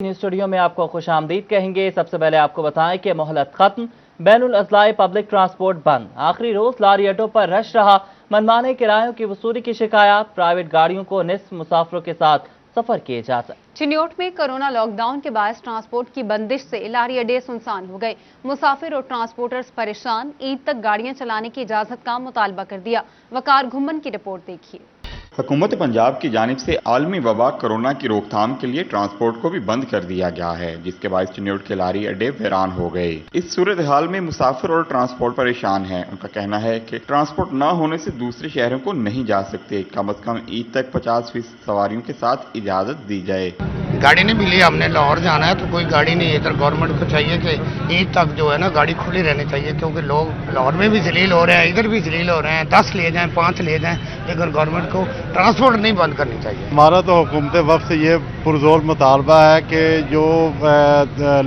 Studio में आपको खुशामदीद कहेंगे। सबसे पहले आपको बताएं कि मोहलत खत्म, बैनुल अज़लाई पब्लिक ट्रांसपोर्ट बंद। आखिरी रोज लारी अड्डों पर रश रहा। मनमाने किरायों की वसूली की शिकायत, प्राइवेट गाड़ियों को निस्फ मुसाफिरों के साथ सफर की इजाजत। चिन्योट में कोरोना लॉकडाउन के बायस ट्रांसपोर्ट की बंदिश से लारी अड्डे सुनसान हो गए। मुसाफिर और ट्रांसपोर्टर्स परेशान, ईद तक गाड़ियां चलाने की इजाजत का मुतालबा कर दिया। वकार घुम्मन की रिपोर्ट देखिए। हुकूमत पंजाब की जानिब से आलमी वबा कोरोना की रोकथाम के लिए ट्रांसपोर्ट को भी बंद कर दिया गया है, जिसके बायस चिन्योट के लारी अड्डे वीरान हो गए। इस सूरत हाल में मुसाफिर और ट्रांसपोर्ट परेशान हैं। उनका कहना है कि ट्रांसपोर्ट न होने से दूसरे शहरों को नहीं जा सकते। कम अज कम ईद तक 50% सवारियों के साथ इजाजत दी जाए। गाड़ी नहीं मिली, हमने लाहौर जाना है तो कोई गाड़ी नहीं है। इधर गवर्नमेंट को चाहिए कि ईद तक जो है ना गाड़ी खुली रहनी चाहिए, क्योंकि लोग लाहौर में भी जलील हो रहे हैं, इधर भी जलील हो रहे हैं। 10 ले जाएं, 5 ले जाएं, लेकिन गवर्नमेंट को ट्रांसपोर्ट नहीं बंद करनी चाहिए। हमारा तो हुकूमत वक्त से ये पुरजोर मुतालबा है कि जो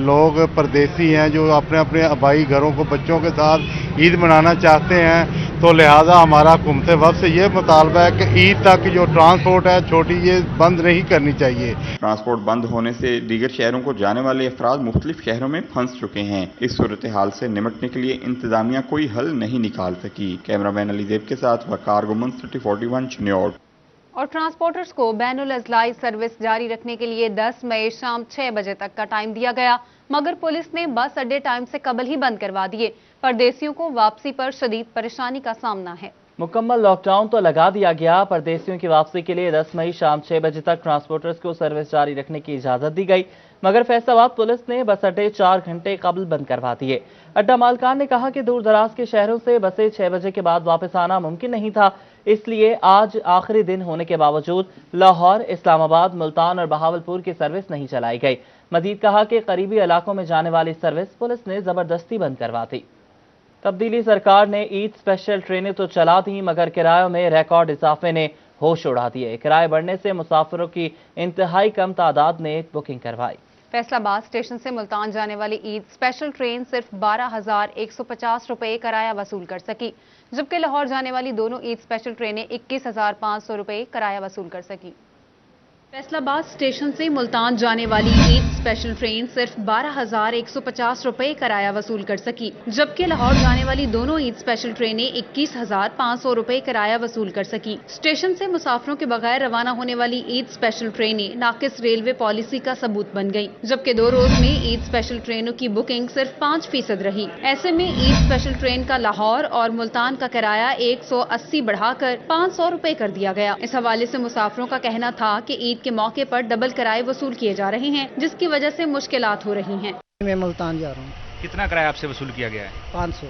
लोग परदेसी हैं, जो अपने अपने आबाई घरों को बच्चों के साथ ईद मनाना चाहते हैं, तो लिहाजा हमारा हुकूमत वक्त से ये मुतालबा है कि ईद तक जो ट्रांसपोर्ट है छोटी, ये बंद नहीं करनी चाहिए। ट्रांसपोर्ट बंद होने से दीगर शहरों को जाने वाले अफराद मुख्तलिफ शहरों में फंस चुके हैं। इस सूरत हाल से निमटने के लिए इंतजामिया कोई हल नहीं निकाल सकी। कैमरामैन अली ज़ैब के साथ वकार गुमन, सिटी 41 चिन्योट। और ट्रांसपोर्टर्स को बैनुल अज़लाई सर्विस जारी रखने के लिए 10 मई शाम 6 बजे तक का टाइम दिया गया, मगर पुलिस ने बस अड्डे टाइम से कबल ही बंद करवा दिए। परदेसियों को वापसी पर शदीद परेशानी का सामना है। मुकम्मल लॉकडाउन तो लगा दिया गया। परदेसियों की वापसी के लिए 10 मई शाम 6 बजे तक ट्रांसपोर्टर्स को सर्विस जारी रखने की इजाजत दी गई, मगर फैसलाबाद पुलिस ने बस अड्डे 4 घंटे कबल बंद करवा दिए। अड्डा मालकान ने कहा कि दूर दराज के शहरों से बसें 6 बजे के बाद वापस आना मुमकिन नहीं था, इसलिए आज आखिरी दिन होने के बावजूद लाहौर, इस्लामाबाद, मुल्तान और बहावलपुर की सर्विस नहीं चलाई गई। मजीद कहा कि करीबी इलाकों में जाने वाली सर्विस पुलिस ने जबरदस्ती बंद करवा दी। तब्दीली सरकार ने ईद स्पेशल ट्रेनें तो चला दी, मगर किरायों में रिकॉर्ड इजाफे ने होश उड़ा दिए। किराए बढ़ने से मुसाफिरों की इंतहाई कम तादाद ने बुकिंग करवाई। फैसलाबाद स्टेशन से मुल्तान जाने वाली ईद स्पेशल ट्रेन सिर्फ 12,150 रुपए किराया वसूल कर सकी, जबकि लाहौर जाने वाली दोनों ईद स्पेशल ट्रेनें 21,500 रुपए किराया वसूल कर सकी। फैसलाबाद स्टेशन से मुल्तान जाने वाली ईद स्पेशल ट्रेन सिर्फ 12,150 रुपए किराया वसूल कर सकी, जबकि लाहौर जाने वाली दोनों ईद स्पेशल ट्रेनें 21,500 रुपए किराया वसूल कर सकी। स्टेशन से मुसाफिरों के बगैर रवाना होने वाली ईद स्पेशल ट्रेनें नाकिस रेलवे पॉलिसी का सबूत बन गयी, जबकि 2 रोज में ईद स्पेशल ट्रेनों की बुकिंग सिर्फ 5% रही। ऐसे में ईद स्पेशल ट्रेन का लाहौर और मुल्तान का किराया 180 बढ़ाकर 500 रुपए कर दिया गया। इस हवाले से मुसाफिरों का कहना था कि ईद के मौके पर डबल किराए वसूल किए जा रहे हैं, जिसकी वजह से मुश्किलात हो रही हैं। मैं मुल्तान जा रहा हूँ। कितना किराया आपसे वसूल किया गया है? 500।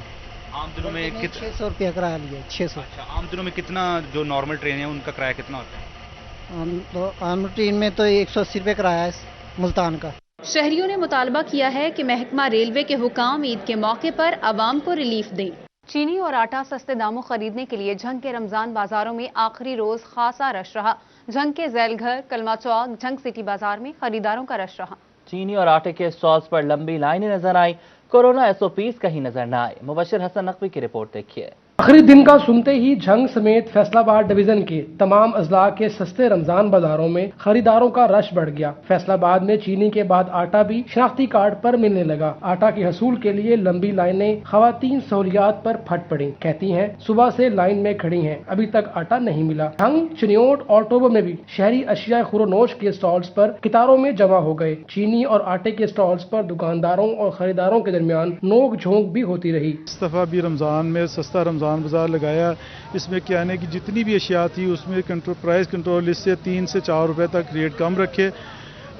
आम दिनों में 600 रुपया किराया लिया। 600। अच्छा, आम दिनों में कितना, जो नॉर्मल ट्रेन है उनका किराया कितना होता है? आम ट्रेन में तो 180 रुपये किराया है मुल्तान का। शहरियों ने मुतालबा किया है कि महकमा रेलवे के हुकाम ईद के मौके पर आवाम को रिलीफ दें। चीनी और आटा सस्ते दामों खरीदने के लिए झंग के रमजान बाजारों में आखिरी रोज खासा रश रहा। झंग के झैलघर, कलमा चौक, झंग सिटी बाजार में खरीदारों का रश रहा। चीनी और आटे के स्टॉल्स पर लंबी लाइनें नजर आई। कोरोना SOPs कहीं नजर न आए। मुबशिर हसन नकवी की रिपोर्ट देखिए। आखिरी दिन का सुनते ही झंग समेत फैसलाबाद डिवीजन के तमाम अजला के सस्ते रमजान बाजारों में खरीदारों का रश बढ़ गया। फैसलाबाद में चीनी के बाद आटा भी शनाख्ती कार्ड पर मिलने लगा। आटा के हसूल के लिए लंबी लाइनें खवातीन सहूलियात पर फट पड़ी। कहती हैं सुबह से लाइन में खड़ी हैं, अभी तक आटा नहीं मिला। झंग, चिन्योट और टोबो में भी शहरी अशिया खुरोनोश के स्टॉल्स पर कितारों में जमा हो गए। चीनी और आटे के स्टॉल्स पर दुकानदारों और खरीदारों के दरमियान नोक झोंक भी होती रही। इस दफा भी रमजान में सस्ता रमजान बाजार लगाया। इसमें क्या है कि जितनी भी अशिया थी उसमें प्राइस कंट्रोल इससे 3 से 4 रुपए तक रेट कम रखे,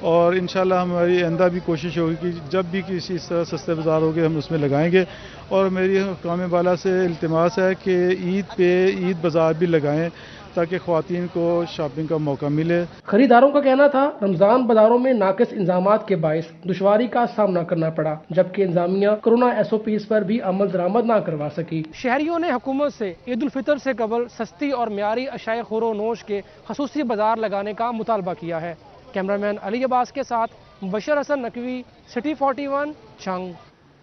और इंशाल्लाह हमारी आइंदा भी कोशिश होगी कि जब भी किसी तरह सस्ते बाजार होंगे हम उसमें लगाएंगे। और मेरी हुकाम बाला से इल्तिमास है कि ईद पे ईद बाजार भी लगाएं ताकि ख्वातीन को शॉपिंग का मौका मिले। खरीदारों का कहना था रमजान बाजारों में नाकिस इंतजामात के बायस दुश्वारी का सामना करना पड़ा, जबकि इंतजामिया कोरोना SOPs पर भी अमल दरामद न करवा सकी। शहरियों ने हुकूमत से ईद उल फितर से कबल सस्ती और म्यारी अशाए खुरोनोश के खसूसी बाजार लगाने का मुतालबा किया है। कैमरामैन अली अब्बास के साथ मुबशिर हसन नकवी, सिटी 41 झंग।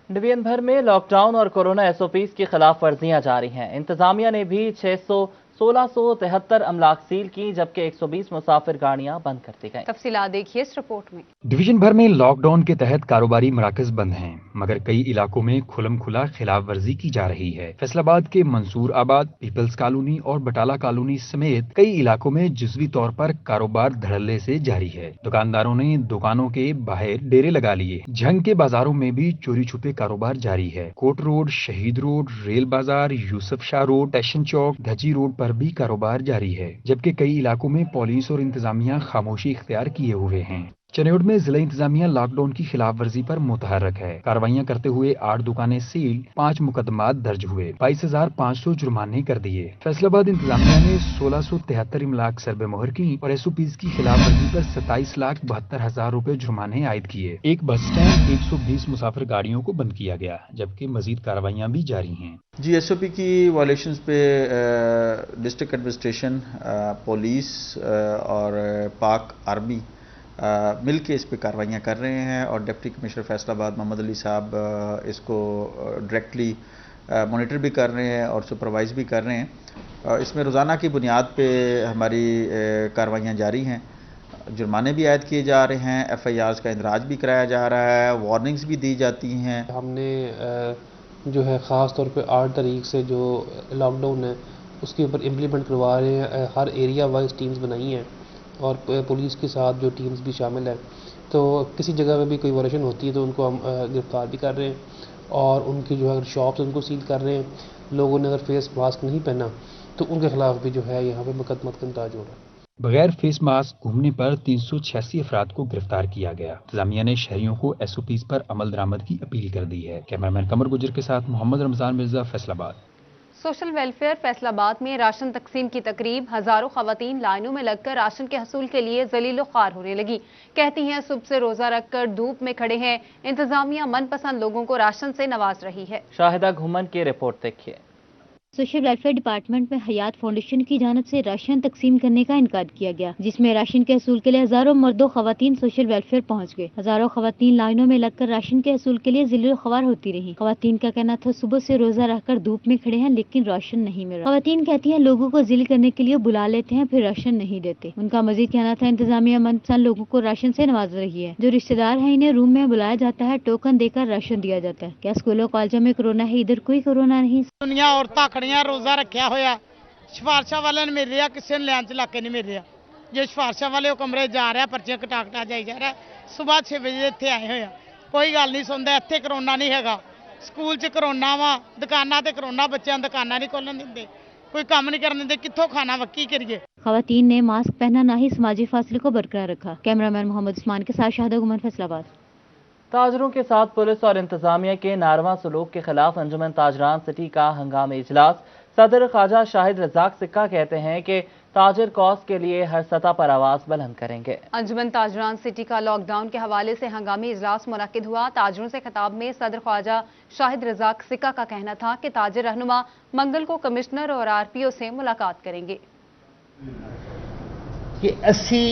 डिवीजन भर में लॉकडाउन और कोरोना SOPs की खिलाफ वर्जियां जारी हैं। इंतजामिया ने भी 600 1673 املاک सील की, जबकि 120 मुसाफिर गाड़ियां बंद कर दी गईं। तफसीलात देखिए इस रिपोर्ट में। डिवीजन भर में लॉकडाउन के तहत कारोबारी मराकज बंद हैं, मगर कई इलाकों में खुलम खुला खिलाफ वर्जी की जा रही है। फैसलाबाद के मंसूर आबाद, पीपल्स कॉलोनी और बटाला कॉलोनी समेत कई इलाकों में जुज़वी तौर पर कारोबार धड़ल्ले से जारी है। दुकानदारों ने दुकानों के बाहर डेरे लगा लिए। झंग के बाजारों में भी चोरी छुपे कारोबार जारी है। कोट रोड, शहीद रोड, रेल बाजार, यूसुफ शाह रोड, स्टेशन चौक, धची रोड पर भी कारोबार जारी है, जबकि कई इलाकों में पुलिस और इंतजामिया खामोशी इख्तियार किए हुए हैं। चनेड़ में जिला इंतजामिया लॉकडाउन की खिलाफ वर्जी पर मुतहरक है। कार्रवाइयां करते हुए 8 दुकानें सील, 5 मुकदमात दर्ज हुए, 22,500 जुर्माने कर दिए। फैसलाबाद इंतजामिया ने 1673 इमलाक सरबे मोहर की और SOPs की खिलाफ वर्जी पर 27,72,000 रुपए जुर्माने आयद किए। एक बस स्टैंड, 120 मुसाफिर गाड़ियों को बंद किया गया, जबकि मजीद कार्रवाइयां भी जारी हैं। जी SOP की वायलेशंस पे डिस्ट्रिक्ट एडमिनिस्ट्रेशन, पुलिस और पाक आर्मी मिल के इस पे कार्रवाइयाँ कर रहे हैं और डिप्टी कमिश्नर फैसलाबाद मोहम्मद अली साहब इसको डायरेक्टली मॉनिटर भी कर रहे हैं और सुपरवाइज भी कर रहे हैं। इसमें रोज़ाना की बुनियाद पे हमारी कार्रवाइयाँ जारी हैं। जुर्माने भी आयद किए जा रहे हैं, FIRs का इंदराज भी कराया जा रहा है, वार्निंग्स भी दी जाती हैं। हमने जो है ख़ास तौर पे 8 तारीख से जो लॉकडाउन है उसके ऊपर इम्प्लीमेंट करवा रहे हैं। हर एरिया वाइज टीम्स बनाई हैं और पुलिस के साथ जो टीम्स भी शामिल हैं, तो किसी जगह पे भी कोई वायलेशन होती है तो उनको हम गिरफ्तार भी कर रहे हैं और उनकी जो है शॉप्स उनको सील कर रहे हैं। लोगों ने अगर फेस मास्क नहीं पहना तो उनके खिलाफ भी जो है यहाँ पे मुकदमा दर्ज हो रहा है। बगैर फेस मास्क घूमने पर 386 अफराद को गिरफ्तार किया गया। इंतजामिया ने शहरियों को SOPs पर अमल दरामद की अपील कर दी है। कैमरामैन कमर गुजर के साथ मोहम्मद रमजान मिर्जा, फैसलाबाद। सोशल वेलफेयर फैसलाबाद में राशन तकसीम की तकरीब, हजारों खवातीन लाइनों में लगकर राशन के हसूल के लिए जलीलो ख्वार होने लगी। कहती हैं सुबह से रोजा रखकर धूप में खड़े हैं, इंतजामिया मनपसंद लोगों को राशन से नवाज रही है। शाहिदा घुमन की रिपोर्ट देखिए। सोशल वेलफेयर डिपार्टमेंट में हयात फाउंडेशन की जानिब से राशन तकसीम करने का इनकार किया गया, जिसमें राशन के हसूल के लिए हजारों मर्दों खवातीन सोशल वेलफेयर पहुंच गए। हजारों खवातीन लाइनों में लगकर राशन के हसूल के लिए जिलो ख्वार होती रही। खवातीन का कहना था सुबह से रोजा रखकर धूप में खड़े हैं लेकिन राशन नहीं मिल रहा। खवातीन कहती हैं लोगों को जिल करने के लिए बुला लेते हैं फिर राशन नहीं देते। उनका मजीद कहना था इंतजामिया मनपसंद लोगों को राशन से नवाज रही है। जो रिश्तेदार है इन्हें रूम में बुलाया जाता है, टोकन देकर राशन दिया जाता है। क्या स्कूलों कॉलेजों में कोरोना है? इधर कोई कोरोना नहीं। दुनिया औरतां खड़ियां रोजा रखिया होया, सिफारशा वाले ने मिल रहा, किसी ने लैन च लाके नहीं मिल रहा। जो सिफारशा वाले कमरे जा रहा, पर्चियां कटा कटा जाई जा रहा। सुबह 6 बजे इत्थे आए होया, कोई गल नहीं सुनता। इत्थे करोना नहीं हैगा, स्कूल च करोना वा, दुकानां ते करोना, बच्चों दुकानां नहीं खोलन दिंदे, कोई काम नहीं करने दे, कित्थों खाना वक्की करिए। खवातीन ने मास्क पहना, ना ही समाजी फासले को बरकरार रखा। कैमरामैन मोहम्मद उस्मान के साथ शाहिदा गुमन, फैसलाबाद। ताजरों के साथ पुलिस और इंतजामिया के नारवा सलूक के खिलाफ अंजुमन ताजरान सिटी का हंगामी इजलास। सदर ख्वाजा शाहिद रजाक सिक्का कहते हैं कि ताजर कॉज के लिए हर सतह पर आवाज बुलंद करेंगे। अंजुमन ताजरान सिटी का लॉकडाउन के हवाले से हंगामी इजलास मुनक्किद हुआ। ताजरों से खिताब में सदर ख्वाजा शाहिद रजाक सिक्का का कहना था कि ताजर रहनुमा मंगल को कमिश्नर और RPO से मुलाकात करेंगे। कि असी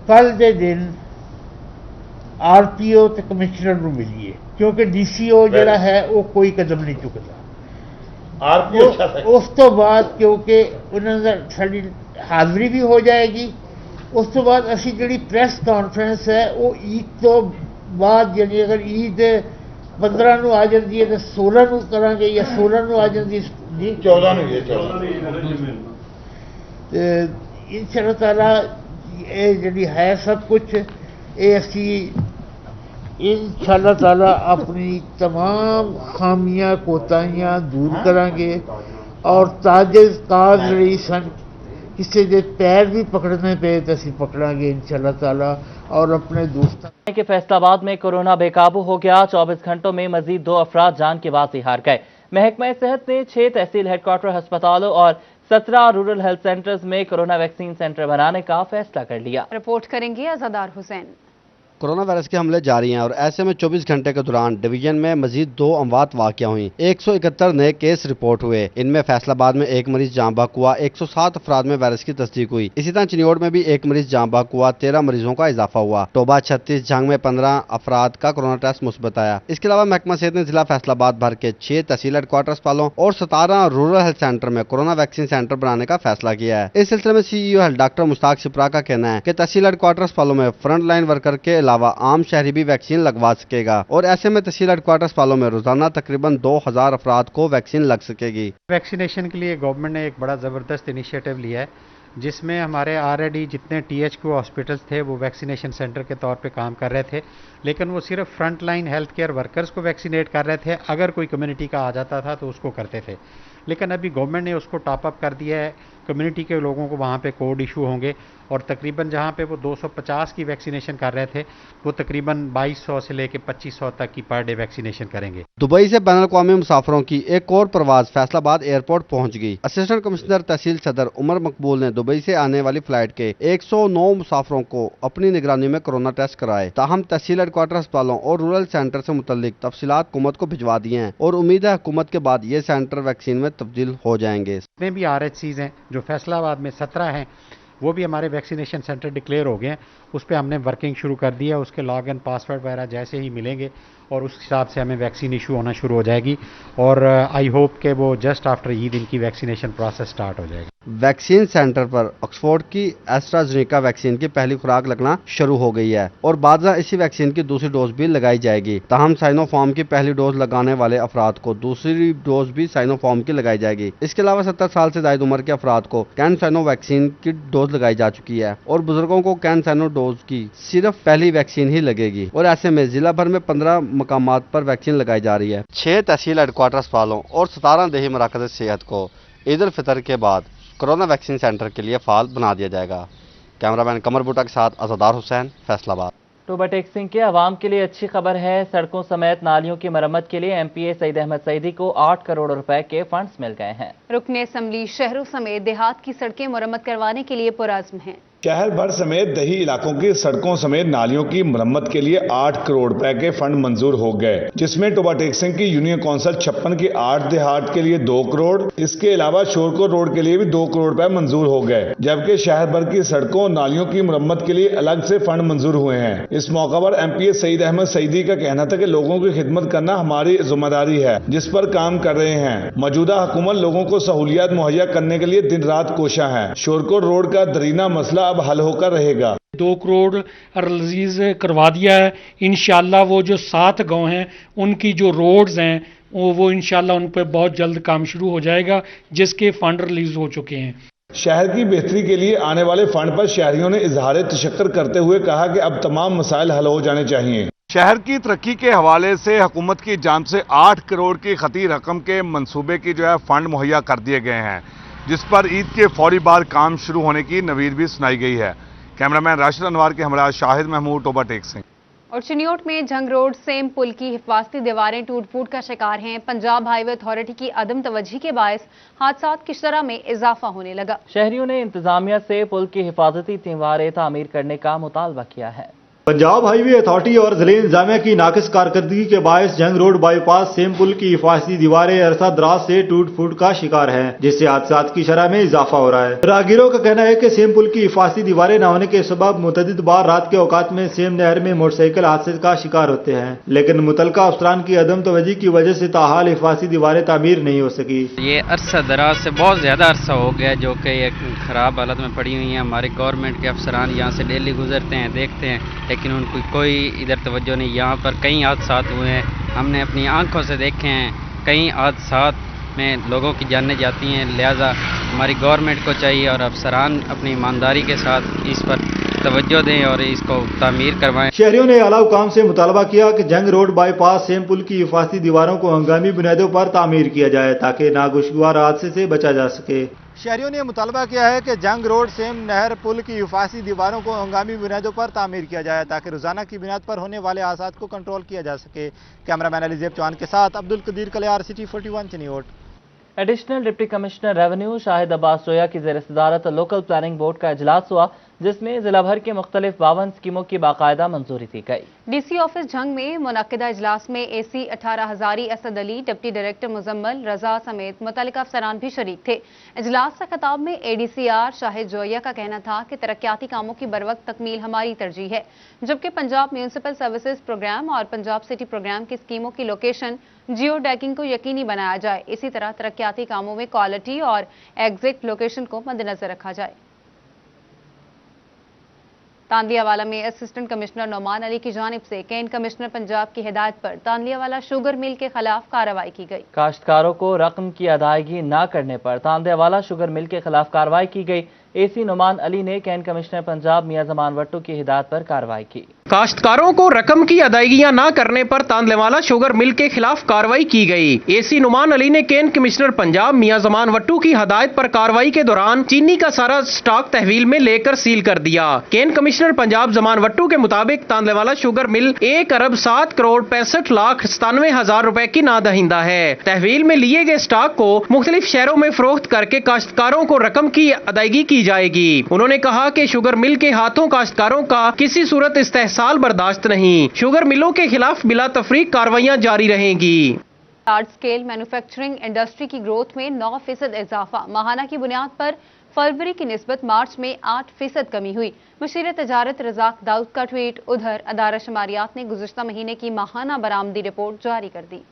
कल दे दिन RPO ते कमिश्नर नूं मिलीए, क्योंकि DCO जिहड़ा है वो कोई कदम नहीं चुकता। उस तो बाद क्योंकि उन्होंने साड़ी हाज़री भी हो जाएगी, उस तो बाद असी जिहड़ी प्रेस कॉन्फ्रेंस है वो ईद तो बाद, यानी अगर ईद 15 नूं आ जाती है तो 16 नूं करांगे या 16 नूं आ जाती जी 14 नूं इंशाअल्लाह ताला ये जिहड़ी है सब कुछ ये असी इंशाअल्लाह ताला अपनी तमाम खामियां कोताहियां दूर करांगे और ताजिज़ काज रही सन किसी के पैर भी पकड़ने पे तो असी पकड़ांगे इंशाअल्लाह ताला। और अपने दोस्तों के फैसलाबाद में कोरोना बेकाबू हो गया। 24 घंटों में मजीद 2 अफराद जान की बाजी हार गए। महकमा सेहत ने 6 तहसील हेडक्वार्टर अस्पतालों और 17 रूरल हेल्थ सेंटर्स में कोरोना वैक्सीन सेंटर बनाने का फैसला कर लिया। रिपोर्ट करेंगे अज़ादार हुसैन। कोरोना वायरस के हमले जारी हैं और ऐसे में 24 घंटे के दौरान डिवीजन में मजीद 2 अमवात वाक़या हुई। 171 नए केस रिपोर्ट हुए। इनमें फैसलाबाद में 1 मरीज जाँ बहक हुआ। 107 अफराद में वायरस की तस्दीक हुई। इसी तरह चिन्योड़ में भी 1 मरीज जाँ बहक हुआ। 13 मरीजों का इजाफा हुआ। टोबा 36, झंग में 15 अफराद का कोरोना टेस्ट मुस्बत आया। इसके अलावा महकमा सेहत ने जिला फैसलाबाद भर के 6 तहसील हेडक्वार्टर अस्पतालों और 17 रूरल हेल्थ सेंटर में कोरोना वैक्सीन सेंटर बनाने का फैसला किया है। इस सिलसिले में CEO health doctor Mushtaq Sipra का कहना है कि तहसील हेडक्वार्टर अस्पतालों में फ्रंट लाइन वर्कर के अलावा आम शहरी भी वैक्सीन लगवा सकेगा और ऐसे में तहसील हेडक्वार्टर अस्पतालों में रोजाना तकरीबन 2000 अफराद को वैक्सीन लग सकेगी। वैक्सीनेशन के लिए गवर्नमेंट ने एक बड़ा ज़बरदस्त इनिशिएटिव लिया है, जिसमें हमारे ऑलरेडी जितने THQ हॉस्पिटल्स थे वो वैक्सीनेशन सेंटर के तौर पे काम कर रहे थे, लेकिन वो सिर्फ front line health care workers को वैक्सीनेट कर रहे थे। अगर कोई कम्युनिटी का आ जाता था तो उसको करते थे, लेकिन अभी गवर्नमेंट ने उसको टॉप अप कर दिया है। कम्युनिटी के लोगों को वहाँ पे कोड इशू होंगे और तकरीबन जहाँ पे वो 250 की वैक्सीनेशन कर रहे थे वो तकरीबन 2200 से लेके 2500 तक की पर डे वैक्सीनेशन करेंगे। दुबई से बैनुल-अक़वामी मुसाफिरों की एक और परवाज फैसलाबाद एयरपोर्ट पहुंच गई। असिस्टेंट कमिश्नर तहसील सदर उमर मकबूल ने दुबई से आने वाली फ्लाइट के 109 मुसाफिरों को अपनी निगरानी में कोरोना टेस्ट कराए। ताहम तहसील हेडक्वार्टर अस्पतालों और रूरल सेंटर से मुतल्लिक तफसीलात हुकूमत को भिजवा दिए हैं और उम्मीद है हुकूमत के बाद ये सेंटर वैक्सीन में तब्दील हो जाएंगे। जितने भी RHCs हैं जो फैसलाबाद में 17 हैं वो भी हमारे वैक्सीनेशन सेंटर डिक्लेयर हो गए हैं। उस पर हमने वर्किंग शुरू कर दी है। उसके लॉग इन पासवर्ड वगैरह जैसे ही मिलेंगे और उस हिसाब से हमें वैक्सीन इशू होना शुरू हो जाएगी और आई होप कि वो जस्ट आफ्टर ईद इनकी वैक्सीनेशन प्रोसेस स्टार्ट हो जाएगी। वैक्सीन सेंटर पर ऑक्सफोर्ड की एस्ट्राजेनेका वैक्सीन की पहली खुराक लगना शुरू हो गई है और बाद में इसी वैक्सीन की दूसरी डोज भी लगाई जाएगी। ताहम साइनोफार्म की पहली डोज लगाने वाले अफराद को दूसरी डोज भी साइनोफार्म की लगाई जाएगी। इसके अलावा 70 साल से ज्यादा उम्र के अफराद को कैनसाइनो वैक्सीन की डोज लगाई जा चुकी है और बुजुर्गों को कैनसाइनो डोज की सिर्फ पहली वैक्सीन ही लगेगी और ऐसे में जिला भर में 15 मकामात पर वैक्सीन लगाई जा रही है। 6 तहसील हेडक्वार्टर अस्पतालों और 17 देही मराकज़ सेहत को ईद उल फितर के बाद कोरोना वैक्सीन सेंटर के लिए फाल बना दिया जाएगा। कैमरामैन कमर बूटा के साथ अज़ादार हुसैन, फैसलाबाद। टोबा टेक्सिंग के अवाम के लिए अच्छी खबर है। सड़कों समेत नालियों की मरम्मत के लिए MPA सईद अहमद सईदी को 8 करोड़ रुपए के फंड्स मिल गए हैं। रुकने असम्बली शहरों समेत देहात की सड़कें मरम्मत करवाने के लिए पुरअज़्म हैं। शहर भर समेत दही इलाकों की सड़कों समेत नालियों की मरम्मत के लिए 8 करोड़ रुपए के फंड मंजूर हो गए, जिसमें टोबा टेक्सिंग की यूनियन काउंसिल 56 के 8 देहात के लिए 2 करोड़, इसके अलावा शोरकोट रोड के लिए भी 2 करोड़ रुपए मंजूर हो गए, जबकि शहर भर की सड़कों नालियों की मरम्मत के लिए अलग से फंड मंजूर हुए हैं। इस मौका पर MPA सईद अहमद सईदी का कहना था कि लोगों की खिदमत करना हमारी जिम्मेदारी है, जिस पर काम कर रहे हैं। मौजूदा हुकूमत लोगों को सहूलियात मुहैया करने के लिए दिन रात कोशा है। शोरकोट रोड का दरीना मसला अब हल होकर रहेगा। 2 करोड़ रिलीज करवा दिया है। इंशाल्लाह वो जो 7 गांव हैं उनकी जो रोड्स हैं वो इंशाल्लाह उन पर बहुत जल्द काम शुरू हो जाएगा, जिसके फंड रिलीज हो चुके हैं। शहर की बेहतरी के लिए आने वाले फंड पर शहरियों ने इजहार तशक्कुर करते हुए कहा कि अब तमाम मसाइल हल हो जाने चाहिए। शहर की तरक्की के हवाले से हुकूमत की जानिब से 8 करोड़ की खती रकम के मंसूबे की फंड मुहैया कर दिए गए हैं, जिस पर ईद के फौरी बाद काम शुरू होने की नवीद भी सुनाई गई है। कैमरामैन राशिद अनवार के हमरा शाहिद महमूद, टोबा टेक्सिंग। और चिन्योट में झंग रोड सेम पुल की हिफाजती दीवारें टूट फूट का शिकार हैं। पंजाब हाईवे अथॉरिटी की अदम तवज्जी के बायस हादसात की शरह में इजाफा होने लगा। शहरियों ने इंतजामिया से पुल की हिफाजती दीवारें तामीर करने का मुतालबा किया है। पंजाब हाईवे अथॉरिटी और जिले इंतजामिया की नाकिस कारकर्दगी के बायस झंग रोड बाईपास सेम पुल की हिफाजती दीवारें अरसा दराज से टूट फूट का शिकार हैं, जिससे हादसात की शरह में इजाफा हो रहा है। राहगीरों का कहना है कि सेम पुल की हिफाजती दीवारें न होने के सबब मुतअद्दिद बार रात के औकात में सेम नहर में मोटरसाइकिल हादसे का शिकार होते हैं, लेकिन मुतलका अफसरान की अदम तवज्जी की वजह से ताहाल हिफाजती दीवारें तामीर नहीं हो सकी। ये अरसा दराज से बहुत ज्यादा अरसा हो गया जो कि एक खराब हालत में पड़ी हुई है। हमारे गवर्नमेंट के अफसरान यहाँ से डेली गुजरते हैं, देखते हैं, लेकिन उनको कोई इधर तवज्जो नहीं। यहाँ पर कई हादसात हुए हैं, हमने अपनी आंखों से देखे हैं। कई हादसात में लोगों की जानें जाती हैं, लिहाजा हमारी गवर्नमेंट को चाहिए और अफसरान अपनी ईमानदारी के साथ इस पर तवज्जो दें और इसको तामीर करवाएं। शहरियों ने आला हुकाम से मुतालबा किया कि झंग रोड बाईपास सेम पुल की हिफाजती दीवारों को हंगामी बुनियादों पर तामीर किया जाए ताकि नागुशगवार हादसे से बचा जा सके। शहरियों ने मुतालबा किया है कि जंग रोड सेम नहर पुल की हिफाजती दीवारों को हंगामी बुनियादों पर तामीर किया जाए ताकि रोजाना की बुनियाद पर होने वाले हादसात को कंट्रोल किया जा सके। कैमरामैन अलीजेब चौहान के साथ Abdul Qadir Kaliar, city 41 Chiniot. Additional deputy commissioner revenue Shahid Abbas Joya की ज़ेर सदारत लोकल प्लानिंग बोर्ड का इजलास हुआ, जिसमें जिला भर के मुख्तलिफ 52 स्कीमों की बाकायदा मंजूरी दी गई। डीसी ऑफिस झंग में मुनक्किदा इजलास में एसी 18 हजारी असद अली, डिप्टी डायरेक्टर मुजम्मल रजा समेत मुतल्लिका अफसरान भी शरीक थे। इजलास से खिताब में एडीसीआर शाहिद जोया का कहना था कि तरक्याती कामों की बरवक्त तकमील हमारी तरजीह है, जबकि पंजाब म्यूनिसिपल सर्विसेज प्रोग्राम और पंजाब सिटी प्रोग्राम की स्कीमों की लोकेशन जियो टैगिंग को यकीनी बनाया जाए। इसी तरह तरक्याती कामों में क्वालिटी और एग्जिट लोकेशन को मद्देनजर रखा जाए। तांदियावाला में असिस्टेंट कमिश्नर नोमान अली की जानिब से कैन कमिश्नर पंजाब की हिदायत पर तांदियावाला शुगर मिल के खिलाफ कार्रवाई की गई। काश्तकारों को रकम की अदायगी न करने पर तांदियावाला शुगर मिल के खिलाफ कार्रवाई की गई। एसी नोमान अली ने कैन कमिश्नर पंजाब मियां जमान वट्टू की हिदायत पर कार्रवाई की। काश्तकारों को रकम की अदायगियां न करने पर तांदियावाला शुगर मिल के खिलाफ कार्रवाई की गई। एसी नुमान अली ने कैन कमिश्नर पंजाब मियां जमान वट्टू की हदायत पर कार्रवाई के दौरान चीनी का सारा स्टॉक तहवील में लेकर सील कर दिया। कैन कमिश्नर पंजाब जमान वट्टू के मुताबिक तांदियावाला शुगर मिल 1 अरब 7 करोड़ 65 लाख 97,000 रुपए की नादहिंदा है। तहवील में लिए गए स्टॉक को मुख्तलिफ शहरों में फरोख्त करके काश्तकारों को रकम की अदायगी की जाएगी। उन्होंने कहा कि शुगर मिल के हाथों काश्तकारों का किसी सूरत इस्तेहसाल बर्दाश्त नहीं। शुगर मिलों के खिलाफ बिला तफरीक कार्रवाइयां जारी रहेंगी। लार्ज स्केल मैन्युफैक्चरिंग इंडस्ट्री की ग्रोथ में 9% इजाफा। माहाना की बुनियाद पर फरवरी की निस्बत मार्च में 8% कमी हुई। मुशीर तजारत रज़ाक दाऊद का ट्वीट। उधर अदारा शुमारियात ने गुज़िश्ता महीने की माहाना बरामदी रिपोर्ट जारी कर दी।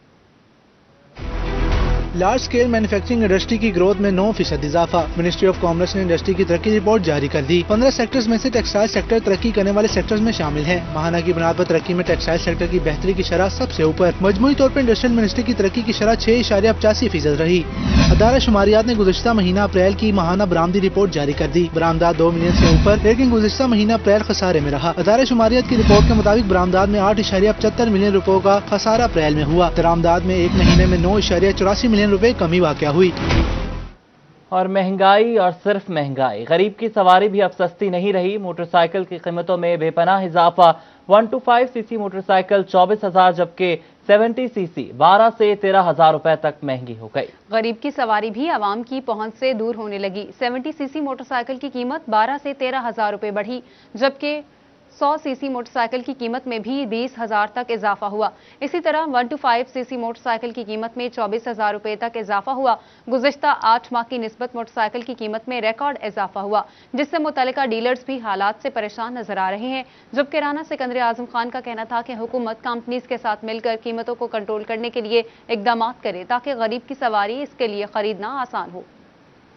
लार्ज स्केल मैन्युफैक्चरिंग इंडस्ट्री की ग्रोथ में 9% इजाफा। मिनिस्ट्री ऑफ कॉमर्स ने इंडस्ट्री की तरक्की रिपोर्ट जारी कर दी। 15 सेक्टर्स में से टेक्सटाइल सेक्टर तरक्की करने वाले सेक्टर्स में शामिल है। माहाना की बुनियाद पर तरक्की में टेक्सटाइल सेक्टर की बेहतरी की शरह सबसे ऊपर। मजमूई तौर पर इंडस्ट्रियल मिनिस्ट्री की तरक्की की शरह 6.85% रही। अदारा शुमारियात ने गुज़िश्ता महीना अप्रैल की माहाना बरामदी रिपोर्ट जारी कर दी। बरामदात 2 मिलियन से ऊपर, लेकिन गुज़िश्ता महीना अप्रैल खसारे में रहा। अदारा शुमारियात की रिपोर्ट के मुताबिक बरामदात में 8.75 मिलियन रुपयों का खसारा अप्रैल में हुआ। दरामदात में एक महीने में 9.84 मिलियन रुपए कमी वाक़या हुई। और महंगाई और सिर्फ महंगाई, गरीब की सवारी भी अब सस्ती नहीं रही। मोटरसाइकिल की कीमतों में बेपनाह इजाफा। 125 सीसी मोटरसाइकिल 24,000 जबकि 70 सीसी 12 से 13,000 रुपए तक महंगी हो गई। गरीब की सवारी भी आवाम की पहुंच से दूर होने लगी। 70 सीसी मोटरसाइकिल की कीमत 12 से 13,000 रुपए बढ़ी, जबकि 100 सीसी मोटरसाइकिल की कीमत में भी 20,000 तक इजाफा हुआ। इसी तरह 125 सीसी मोटरसाइकिल की कीमत में 24,000 रुपए तक इजाफा हुआ। गुज़िश्ता 8 माह की निस्बत मोटरसाइकिल की कीमत में रिकॉर्ड इजाफा हुआ, जिससे मुतल्लिका डीलर्स भी हालात से परेशान नजर आ रहे हैं। जबकि राना सिकंदर आजम खान का कहना था कि हुकूमत कंपनीज के साथ मिलकर कीमतों को कंट्रोल करने के लिए इकदाम करे ताकि गरीब की सवारी इसके लिए खरीदना आसान हो।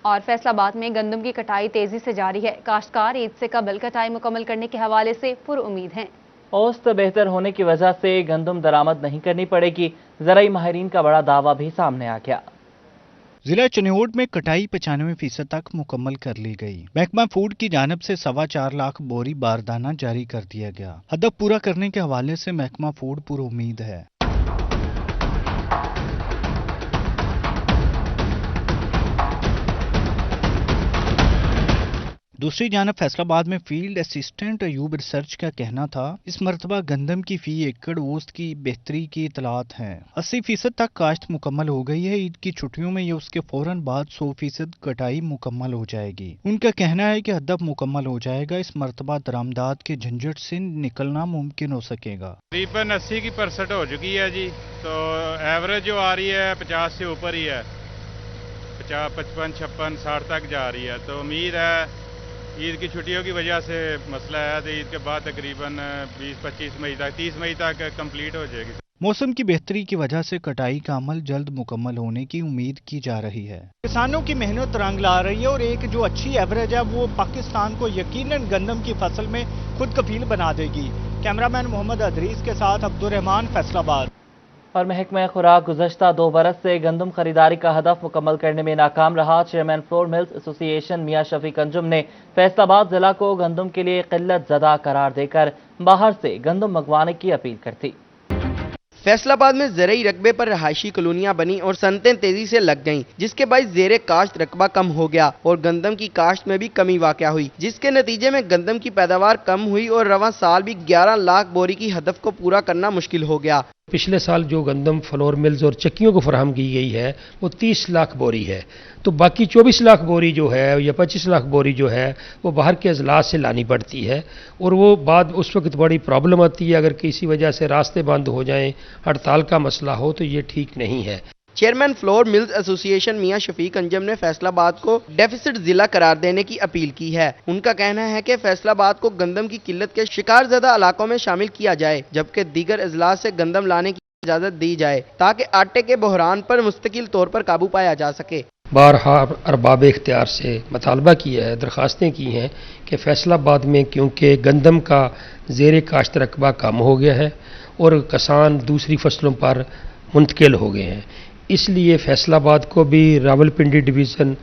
और फैसलाबाद में गंदम की कटाई तेजी से जारी है। काश्तकार ईद से कबल कटाई मुकम्मल करने के हवाले से पुरउम्मीद हैं। औसत बेहतर होने की वजह से गंदम दरामद नहीं करनी पड़ेगी। ज़राई माहिरीन का बड़ा दावा भी सामने आ गया। जिला चनियोट में कटाई 95% तक मुकम्मल कर ली गई। महकमा फूड की जानब से 4.25 लाख बोरी बारदाना जारी कर दिया गया। हदफ पूरा करने के हवाले से महकमा फूड पुरउम्मीद है। दूसरी जानब फैसलाबाद में फील्ड असिस्टेंट अयूब रिसर्च का कहना था इस मरतबा गंदम की फी एकड़ औसत की बेहतरी की इतलात हैं। 80% तक काश्त मुकम्मल हो गई है। ईद की छुट्टियों में ये उसके फौरन बाद 100% कटाई मुकम्मल हो जाएगी। उनका कहना है कि हदफ मुकम्मल हो जाएगा। इस मरतबा दरामदात के झंझट से निकलना मुमकिन हो सकेगा। तकरीबन 80% हो चुकी है जी, तो एवरेज जो आ रही है 50 से ऊपर ही है। 50, 55, 56, 60 तक जा रही है। तो उम्मीद है ईद की छुट्टियों की वजह से मसला है, तो ईद के बाद तकरीबन 20-25 मई तक 30 मई तक कंप्लीट हो जाएगी। मौसम की बेहतरी की वजह से कटाई का अमल जल्द मुकम्मल होने की उम्मीद की जा रही है। किसानों की मेहनत रंग ला रही है और एक जो अच्छी एवरेज है वो पाकिस्तान को यकीनन गंदम की फसल में खुद कफील बना देगी। कैमरामैन मोहम्मद अदरीस के साथ अब्दुल रहमान, फैसलाबाद। और महकमा खुराक गुज़श्ता 2 बरस से गंदम खरीदारी का हदफ मुकम्मल करने में नाकाम रहा। चेयरमैन फ्लोर मिल्स एसोसिएशन मियां शफीक अंजुम ने फैसलाबाद जिला को गंदम के लिए किल्लत ज़दा करार देकर बाहर से गंदम मंगवाने की अपील कर दी। फैसलाबाद में ज़रई रकबे पर रहायशी कॉलोनियां बनी और सनतें तेजी से लग गईं, जिसके बाइस ज़ेरे काश्त रकबा कम हो गया और गंदम की काश्त में भी कमी वाक़या हुई, जिसके नतीजे में गंदम की पैदावार कम हुई और रवां साल भी 11 लाख बोरी की हदफ को पूरा करना मुश्किल हो गया। पिछले साल जो गंदम फ्लोर मिल्स और चक्कियों को फराहम की गई है वो 30 लाख बोरी है, तो बाकी 24 लाख बोरी जो है या 25 लाख बोरी जो है वो बाहर के अजलास से लानी पड़ती है, और वो बाद उस वक्त बड़ी प्रॉब्लम आती है। अगर किसी वजह से रास्ते बंद हो जाएं, हड़ताल का मसला हो, तो ये ठीक नहीं है। चेयरमैन फ्लोर मिल्स एसोसिएशन मियां शफीक अंजम ने फैसलाबाद को डेफिसिट जिला करार देने की अपील की है। उनका कहना है कि फैसलाबाद को गंदम की किल्लत के शिकार ज़दा इलाकों में शामिल किया जाए, जबकि दीगर अजला से गंदम लाने की इजाज़त दी जाए ताकि आटे के बहरान पर मुस्तकिल तौर पर काबू पाया जा सके। बारहा अरबाब इख्तियार से मुतालबा किया है, दरख्वास्तें की हैं कि फैसलाबाद में क्योंकि गंदम का ज़ेर काश्त रकबा कम हो गया है और किसान दूसरी फसलों पर मुंतकिल हो गए हैं, इसलिए फैसलाबाद को भी रावलपिंडी डिवीज़न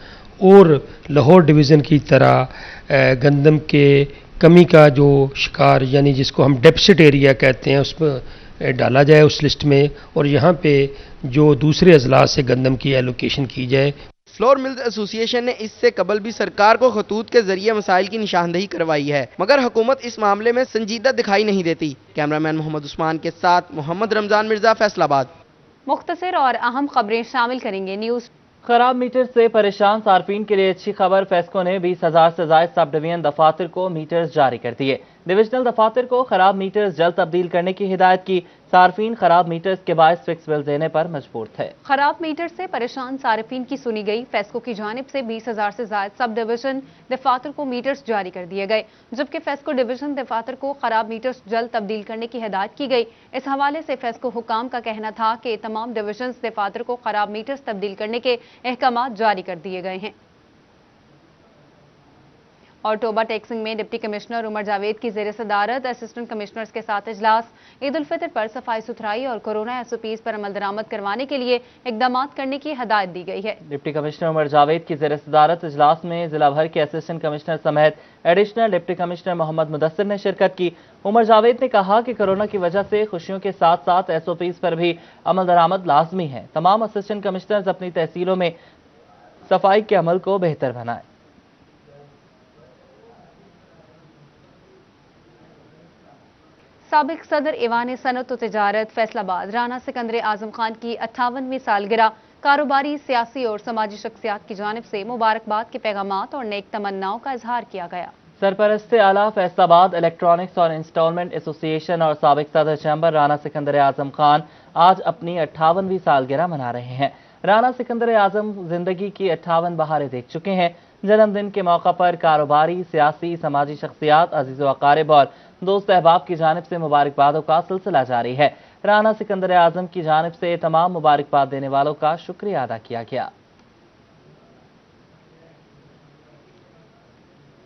और लाहौर डिवीज़न की तरह गंदम के कमी का जो शिकार यानी जिसको हम डेफिसिट एरिया कहते हैं उसमें डाला जाए उस लिस्ट में, और यहाँ पे जो दूसरे अजला से गंदम की एलोकेशन की जाए। फ्लोर मिल्स एसोसिएशन ने इससे कबल भी सरकार को खतूत के जरिए मसाइल की निशानदही करवाई है, मगर हुकूमत इस मामले में संजीदा दिखाई नहीं देती। कैमरामैन मोहम्मद उस्मान के साथ मोहम्मद रमजान मिर्जा, फैसलाबाद। मुख्तसर और अहम खबरें शामिल करेंगे न्यूज़। खराब मीटर से परेशान सार्फिन के लिए अच्छी खबर, फेस्को ने 20,000 से ज्यादा सब डिवीजन दफातर को मीटर्स जारी कर दिए। डिविजनल दफातर को खराब मीटर्स जल्द तब्दील करने की हिदायत की। सार्फिन खराब मीटर्स के बायस फिक्स बिल देने पर मजबूर थे। खराब मीटर से परेशान सार्फिन की सुनी गई। फेस्को की जानिब से 20,000 से ज्यादा सब डिवीजन दफातर को मीटर्स जारी कर दिए गए, जबकि फेस्को डिवीजन दफातर को खराब मीटर्स जल्द तब्दील करने की हिदायत की गई। इस हवाले से फेस्को हुकाम का कहना था कि तमाम डिवीजन दफातर को खराब मीटर्स तब्दील करने के अहकाम जारी कर दिए गए हैं। और टोबा टैक्सिंग में डिप्टी कमिश्नर उमर जावेद की ज़ेर सदारत असिस्टेंट कमिश्नर्स के साथ इजलास। ईद उल फितर पर सफाई सुथराई और कोरोना SOPs पर अमल दरामद करवाने के लिए इकदाम करने की हदायत दी गई है। डिप्टी कमिश्नर उमर जावेद की ज़ेर सदारत इजलास में जिला भर के असिस्टेंट कमिश्नर समेत additional deputy commissioner Mohammad Mudassir ने शिरकत की। उमर जावेद ने कहा कि कोरोना की वजह से खुशियों के साथ साथ SOPs पर भी अमल दरामद लाजमी है। तमाम असिस्टेंट कमिश्नर्स अपनी तहसीलों में सफाई के अमल को बेहतर बनाएं। साबिक सदर ईवान सनत व तिजारत फैसलाबाद राना सिकंदर आजम खान की 58वीं सालगिरह कारोबारी, सियासी और समाजी शख्सियात की जानिब से मुबारकबाद के पैगामात और नेक तमन्नाओं का इजहार किया गया। सरपरस्त आला फैसलाबाद इलेक्ट्रॉनिक्स और इंस्टॉलमेंट एसोसिएशन और साबिक सदर चैम्बर राना सिकंदर आजम खान आज अपनी 58वीं सालगिरह मना रहे हैं। राना सिकंदर आजम जिंदगी की 58 बहारें देख चुके हैं। जन्मदिन के मौका पर कारोबारी, सियासी, समाजी शख्सियात, अजीज़ व अकारिब और दोस्त अहबाब की जानिब से मुबारकबादों का सिलसिला जारी है। राना सिकंदर आजम की जानिब से तमाम मुबारकबाद देने वालों का शुक्रिया अदा किया गया।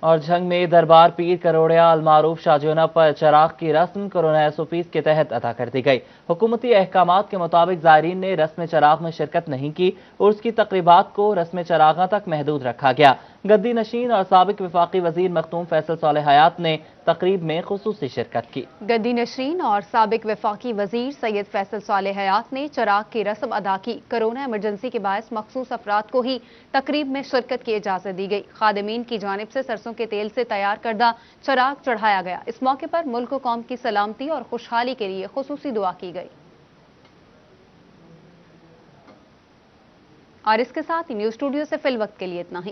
और झंग में दरबार पीर करोड़िया अलमारूफ शाहजोना पर चराग की रस्म कोरोना SOPs के तहत अदा कर दी गई। हुकूमती अहकामात के मुताबिक ज़ायरीन ने रस्म चराग में शिरकत नहीं की और उसकी तकरीबात को रस्म चरागा तक महदूद रखा गया। गद्दी नशीन और साबिक वफाकी वजीर मखदूम फैसल सालेह हयात ने तकरीब में खुसूसी शिरकत की। गद्दी नशीन और साबिक वफाकी वजीर सैयद फैसल सालेह हयात ने चराग की रस्म अदा की। कोरोना इमरजेंसी के बायस मखसूस अफराद को ही तकरीब में शिरकत की इजाजत दी गई। खादिमीन की जानिब से सरसों के तेल से तैयार करदा चराग चढ़ाया गया। इस मौके पर मुल्क व कौम की सलामती और खुशहाली के लिए खुसूसी दुआ की गई। और इसके साथ ही न्यूज़ स्टूडियो से फिल वक्त के लिए इतना ही।